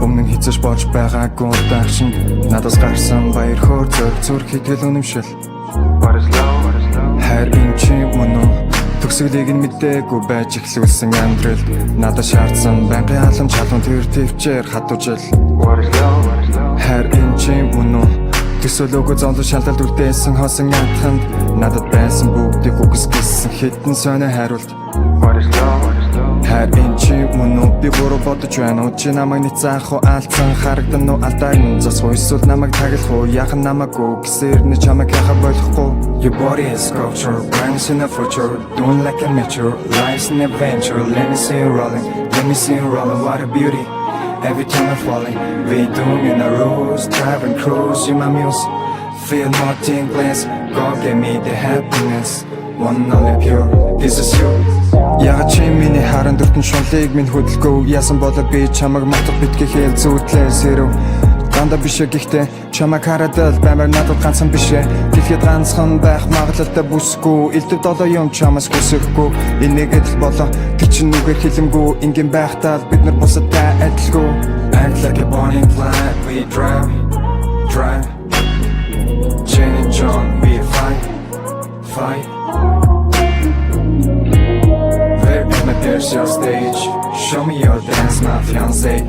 Өмнө хязгаарч болж байгаагүй дагшин надаас гарсан баяр хөөр зүрх хитгэл үнэмшил хайр энэ чи мөн үү төгсгөлийг нь мэдээгүй байж эхлүүлсэн амьдрал надаас шаардсан байнгын халамж халуун тэр төвчээр хатуужил хайр энэ чи мөн үү төсөөлөөгүй зонлон шалгалт үрдээсэн хосон ятханд надад байсан бүгдийг үгсгэсэн хитэн сонио хариулт хайр энэ чи мөн үү би буруу бодож байна уу чи намайг ницаах уу алдсан харагдан уу алдааг минь засах эсвэл намайг таглах уу яах нь намаагүй гэсээр нь чамайг яхаа болохгүй Your body is sculpture, brands in the future Doing like a mature, life's an adventure Let me see you rolling, let me see you rolling What a beauty, every time I'm falling We doing in a rose, driving cruise You're my muse, feel more tingles Go give me the happiness One and only pure, this is you Яга чи миний харан дөртөн шунлыг минь хөдөлгөө яасан болоо би чамайг матах битгийхээ зүүдлээс хэрв дандаа бишээ гэхдээ чамайг хараад л баймар надад ганцхан бишээ дэлхийд ганцхан байх магадлалтай бүсгүй элдв долоо юм чамаас хүсэхгүй энийгэд л болоо тэр чин нүгээр хилэмгүй ингийн байхдаа бид нар бусадтай адилгүй Act like a burning flag we drive Jane and John we fight There's your stage, show me your dance, my fiancé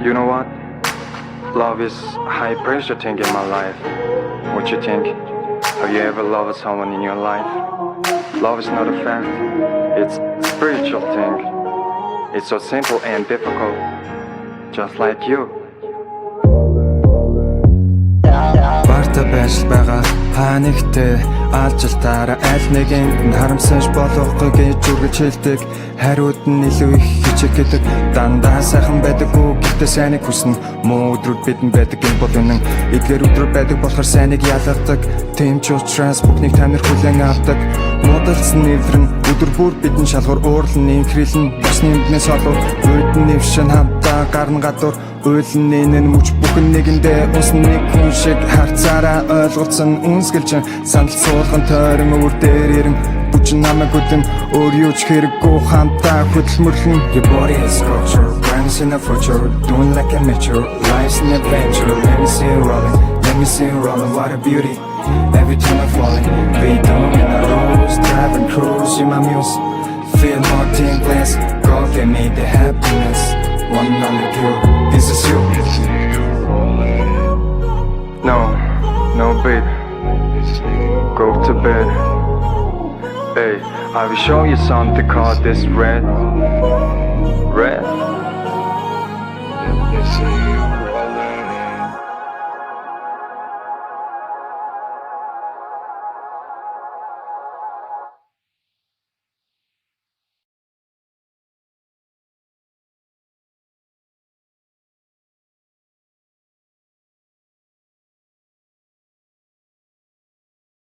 You know what? Love is a high pressure thing in my life What you think? Have you ever loved someone in your life? Love is not a fact, it's a spiritual thing It's so simple and difficult, just like you Барта байж байгаа паниктэй алжилтаараа аль нэгэнд нь харамсаж болохгүй гэж үргэлж хэлдэг хариуд нь илүү их хичээдэг дандаа сайхан байдаггүй гэхдээ сайныг хүснэ муу өдрүүд бидэнд байдаг юм бол үнэн эдгээр өдрүүд байдаг болохоор сайныг ялгадаг тийм ч учраас бүхнийг та нар хүлээн авдаг муудалцсан нэврэн өдөр бүр бидэн шалгуур уурлан инхрэлэн бас нэмднээс олов үйд нь нэвшин хамтаа гарна гадуур Уйлын нэн мөч бүхэн нэгэндээ унсан нэг хүн шиг харцаараа ойлгоцсон үнсгэлжин санал суулган тойрон өвөр дээр ирэн бүчин намайг үдэм өөр юу ч хэрэггүй хамтаа хөдөлмөрлөн Your body is sculpture, brands in the future Doing like a mature, life's an adventure Let me see you rolling, let me see you rolling What a beauty, every time I'm falling We doing in a rose, driving cruise You're my muse, feel more tingles Go give me the happiness One and only pure, this is you No babe Go to bed Hey, I will show you something called this red